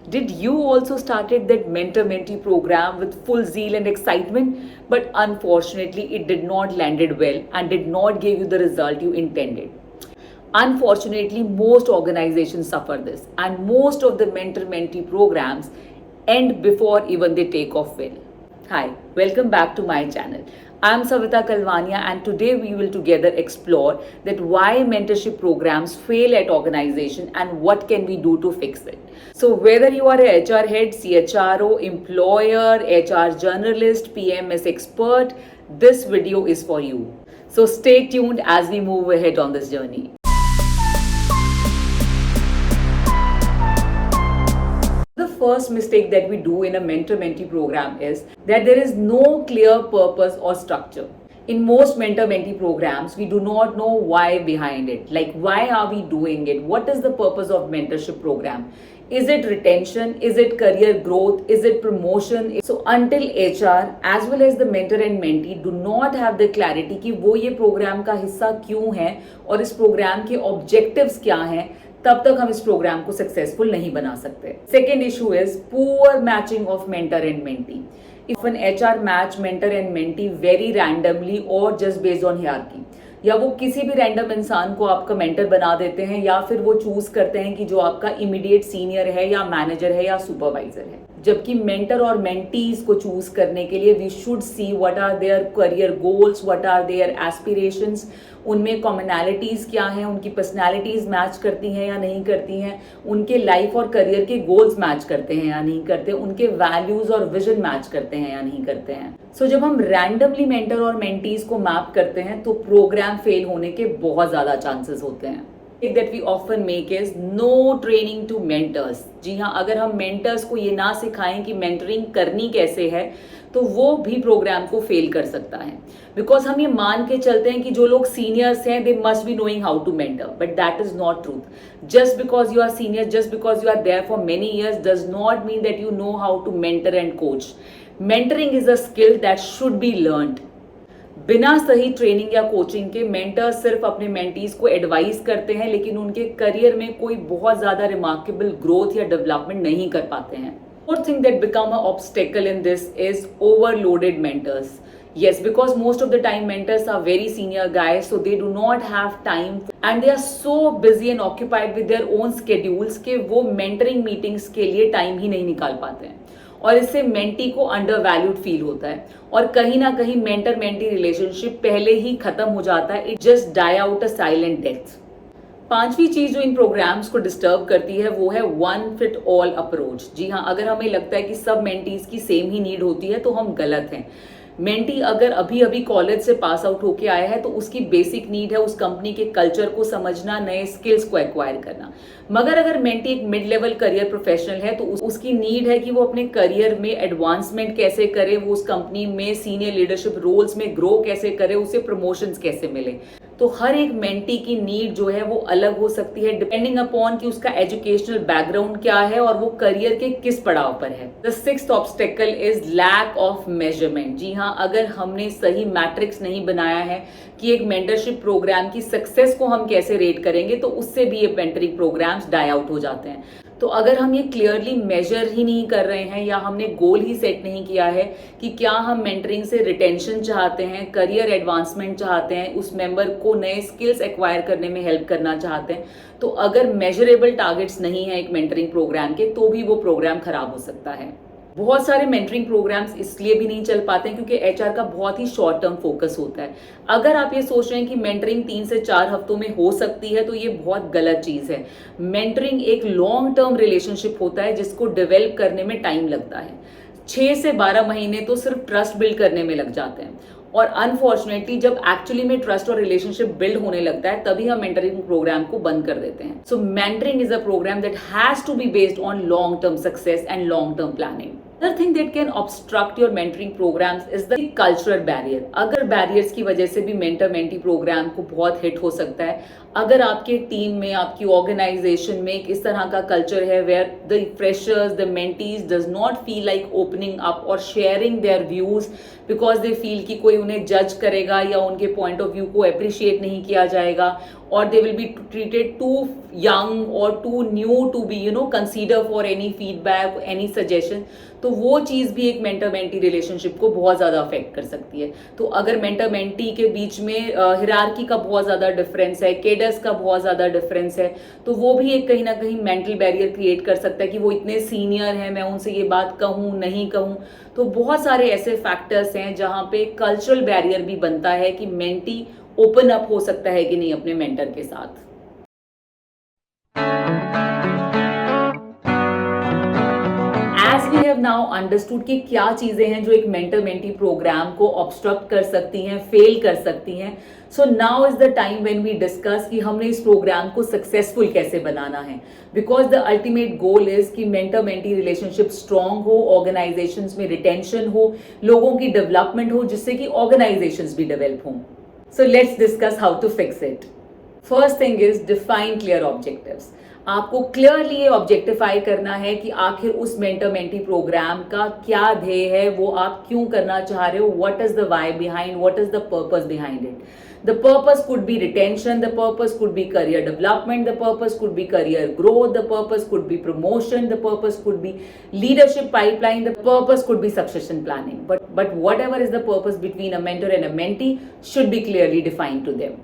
Did you also started that mentor-mentee program with full zeal and excitement? But unfortunately, it did not landed well and did not give you the result you intended. Unfortunately, most organizations suffer this, and most of the mentor-mentee programs end before even they take off well. Hi, welcome back to my channel. I'm Savita Kalwania, and today we will together explore that why mentorship programs fail at organization and what can we do to fix it. So whether you are a HR head, CHRO, employer, HR journalist, PMS expert, this video is for you. So stay tuned as we move ahead on this journey. The first mistake that we do in a mentor-mentee program is that there is no clear purpose or structure. In most mentor-mentee programs, we do not know why behind it. Like, why are we doing it? What is the purpose of mentorship program? Is it retention? Is it career growth? Is it promotion? So until HR as well as the mentor and mentee do not have the clarity कि वो ये program का हिस्सा क्यों है और इस program के objectives क्या हैं, तब तक हम इस प्रोग्राम को सक्सेसफुल नहीं बना सकते. Second issue is poor matching of mentor and mentee. If an HR match mentor and mentee very randomly और जस्ट बेस्ड ऑन हियरार्की, या वो किसी भी रैंडम इंसान को आपका मेंटर बना देते हैं या फिर वो चूज करते हैं कि जो आपका इमीडिएट सीनियर है या मैनेजर है या सुपरवाइजर है. जबकि मेंटर और मेंटीज को चूज करने के लिए we should see what are their career goals, what are their aspirations, उनमें कॉमनैलिटीज क्या हैं, उनकी पर्सनैलिटीज मैच करती हैं या नहीं करती हैं, उनके लाइफ और करियर के गोल्स मैच करते हैं या नहीं करते, उनके वैल्यूज और विजन मैच करते हैं या नहीं करते हैं. सो जब हम रैंडमली मेंटर और मेंटीज को मैप करते हैं तो प्रोग्राम फेल होने के बहुत ज्यादा चांसेस होते हैं. that we often make is no training to mentors. जी हाँ, अगर हम मेंटर्स को ये ना सिखाएं कि मेंटरिंग करनी कैसे है तो वो भी प्रोग्राम को फेल कर सकता है. बिकॉज हम ये मान के चलते हैं कि जो लोग सीनियर्स हैं they must be knowing how to mentor, but that is not truth. Just because you are senior, just because you are there for many years does not mean that you know how to mentor and coach. Mentoring is a skill that should be learned. बिना सही training या coaching के mentors सिर्फ अपने mentees को advice करते हैं लेकिन उनके करियर में कोई बहुत ज्यादा रिमार्केबल ग्रोथ या डेवलपमेंट नहीं कर पाते हैं. Fourth thing that become an obstacle in this is overloaded mentors. Yes, because most of the time mentors are very senior guys, so they do not have time and they are so busy and occupied with their own schedules कि वो mentoring meetings के लिए time ही नहीं निकाल पाते हैं. और इससे मेंटी को अंडर वैल्यूड फील होता है और कहीं ना कहीं मेंटर मेंटी रिलेशनशिप पहले ही खत्म हो जाता है. It just die out a silent death. पांचवी चीज जो इन प्रोग्राम्स को डिस्टर्ब करती है वो है वन फिट ऑल अप्रोच. जी हाँ, अगर हमें लगता है कि सब मेंटीज की सेम ही नीड होती है तो हम गलत हैं. मेंटी अगर अभी अभी कॉलेज से पास आउट होके आया है तो उसकी बेसिक नीड है उस कंपनी के कल्चर को समझना, नए स्किल्स को एक्वायर करना. मगर अगर मेंटी एक मिड लेवल करियर प्रोफेशनल है तो उसकी नीड है कि वो अपने करियर में एडवांसमेंट कैसे करे, वो उस कंपनी में सीनियर लीडरशिप रोल्स में ग्रो कैसे करे, उसे प्रमोशंस कैसे मिले. तो हर एक मेंटी की नीड जो है वो अलग हो सकती है डिपेंडिंग अपॉन कि उसका एजुकेशनल बैकग्राउंड क्या है और वो करियर के किस पड़ाव पर है. The sixth obstacle is lack of measurement. जी हाँ, अगर हमने सही मैट्रिक्स नहीं बनाया है कि एक मेंटरशिप प्रोग्राम की सक्सेस को हम कैसे रेट करेंगे तो उससे भी ये मेंटरिंग प्रोग्राम्स डाई आउट हो जाते हैं. तो अगर हम ये क्लियरली मेजर ही नहीं कर रहे हैं या हमने गोल ही सेट नहीं किया है कि क्या हम मेंटरिंग से रिटेंशन चाहते हैं, करियर एडवांसमेंट चाहते हैं, उस मेंबर को नए स्किल्स एक्वायर करने में हेल्प करना चाहते हैं, तो अगर मेजरेबल टारगेट्स नहीं है एक मेंटरिंग प्रोग्राम के तो भी वो प्रोग्राम खराब हो सकता है. बहुत सारे मेंटरिंग प्रोग्राम्स इसलिए भी नहीं चल पाते हैं क्योंकि एचआर का बहुत ही शॉर्ट टर्म फोकस होता है. अगर आप ये सोच रहे हैं कि मेंटरिंग 3 से 4 हफ्तों में हो सकती है तो ये बहुत गलत चीज है. मेंटरिंग एक लॉन्ग टर्म रिलेशनशिप होता है जिसको डेवलप करने में टाइम लगता है. 6 से 12 महीने तो सिर्फ ट्रस्ट बिल्ड करने में लग जाते हैं और अनफॉर्चुनेटली जब एक्चुअली में ट्रस्ट और रिलेशनशिप बिल्ड होने लगता है तभी हम मेंटरिंग प्रोग्राम को बंद कर देते हैं. So mentoring is a program that has to be based on long term success and long term planning. Another thing that can obstruct your mentoring programs is the cultural barrier. अगर barriers की वजह से भी mentor mentee program को बहुत hit हो सकता है. अगर आपके टीम में, आपकी ऑर्गेनाइजेशन में एक इस तरह का कल्चर है where the freshers, the mentees does not feel like opening up or sharing their views because they feel कि कोई उन्हें जज करेगा या उनके पॉइंट ऑफ व्यू को अप्रिशिएट नहीं किया जाएगा or they will be treated too young or too new to be consider for any feedback, any suggestion. तो वो चीज़ भी एक मेंटर मेंटी रिलेशनशिप को बहुत ज़्यादा अफेक्ट कर सकती है. तो अगर मेंटर मेंटी के बीच में हिरार्की का बहुत ज़्यादा डिफरेंस है, केडस का बहुत ज़्यादा डिफरेंस है, तो वो भी एक कहीं ना कहीं मेंटल बैरियर क्रिएट कर सकता है कि वो इतने सीनियर हैं, मैं उनसे ये बात कहूँ नहीं कहूँ. तो बहुत सारे ऐसे फैक्टर्स हैं जहाँ पे कल्चरल बैरियर भी बनता है कि मेंटी ओपन अप हो सकता है कि नहीं अपने मेंटर के साथ. As we have now understood कि क्या चीजें हैं जो एक मेंटर मेंटी प्रोग्राम को ऑब्स्ट्रक्ट कर सकती हैं, फेल कर सकती हैं. So now is the time when we discuss कि हमने इस प्रोग्राम को सक्सेसफुल कैसे बनाना है. Because the ultimate goal is कि मेंटर मेंटी रिलेशनशिप स्ट्रांग हो, ऑर्गेनाइजेशंस में रिटेंशन हो, लोगों की डेवलपमेंट हो, जिससे कि ऑर्गेनाइजेशंस भी डेवलप हों. So let's discuss how to fix it. First thing is define clear objectives. आपको क्लियरली ये ऑब्जेक्टिफाई करना है कि आखिर उस मेंटर मेंटी प्रोग्राम का क्या ध्येय है, वो आप क्यों करना चाह रहे हो, what is the why behind, what is the purpose behind it. The purpose could be retention, the purpose could be career development, the purpose could be career growth, the purpose could be promotion, the purpose could be leadership pipeline, the purpose could be succession planning. But whatever is the purpose between a mentor and a mentee should be clearly defined to them.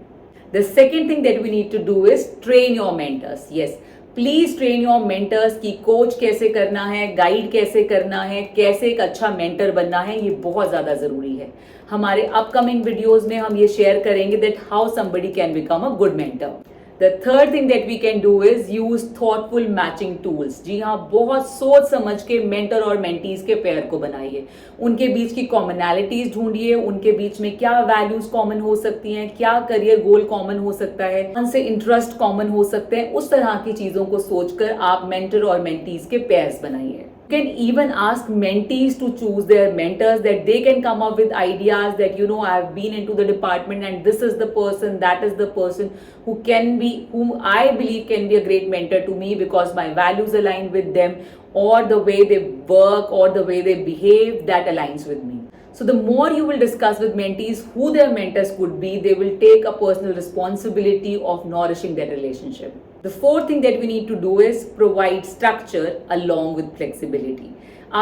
The second thing that we need to do is train your mentors. Yes, please train your mentors की coach कैसे करना है, guide कैसे करना है, कैसे एक अच्छा मेंटर बनना है, ये बहुत ज्यादा जरूरी है. हमारे अपकमिंग वीडियोस में हम ये शेयर करेंगे that how somebody can become a good mentor. The third thing that we can do is use thoughtful matching tools. जी हाँ, बहुत सोच समझ के मेंटर और मेंटीज के पेयर को बनाइए. उनके बीच की कॉमनैलिटीज ढूंढिए, उनके बीच में क्या वैल्यूज कॉमन हो सकती हैं, क्या करियर गोल कॉमन हो सकता है, उनसे इंटरेस्ट कॉमन हो सकते हैं. उस तरह की चीजों को सोचकर आप मेंटर और मेंटीज के पेयर्स बनाइए. You can even ask mentees to choose their mentors, that they can come up with ideas that I've been into the department and this is the person, that is the person whom I believe can be a great mentor to me because my values align with them, or the way they work or the way they behave that aligns with me. So the more you will discuss with mentees who their mentors could be, they will take a personal responsibility of nourishing that relationship. The fourth thing that we need to do is provide structure along with flexibility.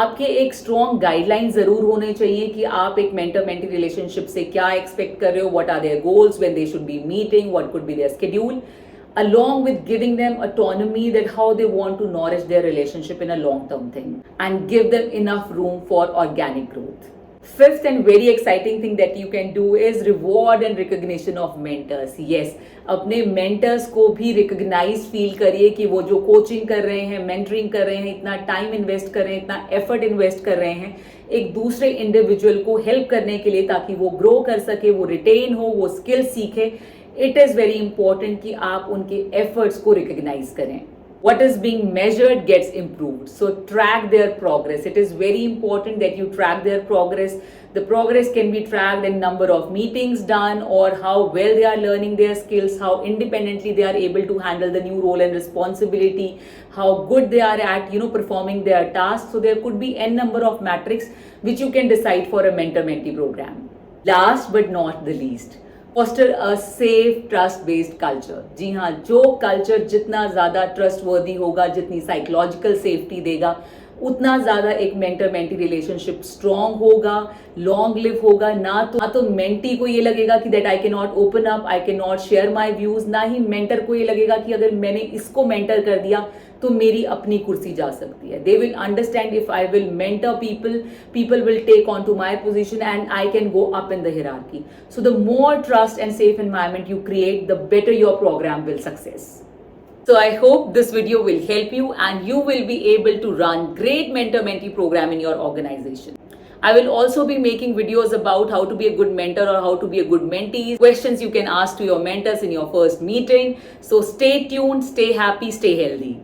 आपके एक strong guideline जरूर होने चाहिए कि आप एक mentor mentee relationship से क्या एक्सपेक्ट कर रहे हो, what are their goals, when they should be meeting, what could be their schedule, along with giving them autonomy that how they want to nourish their relationship in a long term thing and give them enough room for organic growth. Fifth and very exciting thing that you can do is reward and recognition of mentors. Yes, अपने mentors को भी recognize feel करिए कि वो जो coaching कर रहे हैं, mentoring कर रहे हैं, इतना time invest कर रहे हैं, इतना effort invest कर रहे हैं एक दूसरे individual को help करने के लिए, ताकि वो grow कर सके, वो retain हो, वो skill सीखे. It is very important कि आप उनके efforts को recognize करें. What is being measured gets improved. So track their progress. It is very important that you track their progress. The progress can be tracked in number of meetings done, or how well they are learning their skills, how independently they are able to handle the new role and responsibility, how good they are at performing their tasks. So there could be n number of metrics which you can decide for a mentor-mentee program. Last but not the least, foster a safe trust based culture. जी हाँ, जो culture जितना ज़्यादा trustworthy होगा, जितनी psychological safety देगा, उतना ज़्यादा एक मेंटर मेंटी रिलेशनशिप स्ट्रॉन्ग होगा, लॉन्ग लिव होगा. ना तो मेंटी को ये लगेगा कि that I can not open up, I can not share my views, ना ही मेंटर को ये लगेगा कि अगर मैंने इसको मेंटर कर दिया तो मेरी अपनी कुर्सी जा सकती है. They will understand if I will mentor people will take on to my position and I can go up in the hierarchy. So the more trust and safe environment you create, the better your program will success. So I hope this video will help you and you will be able to run great mentor-mentee program in your organization. I will also be making videos about how to be a good mentor or how to be a good mentee. Questions you can ask to your mentors in your first meeting. So stay tuned, stay happy, stay healthy.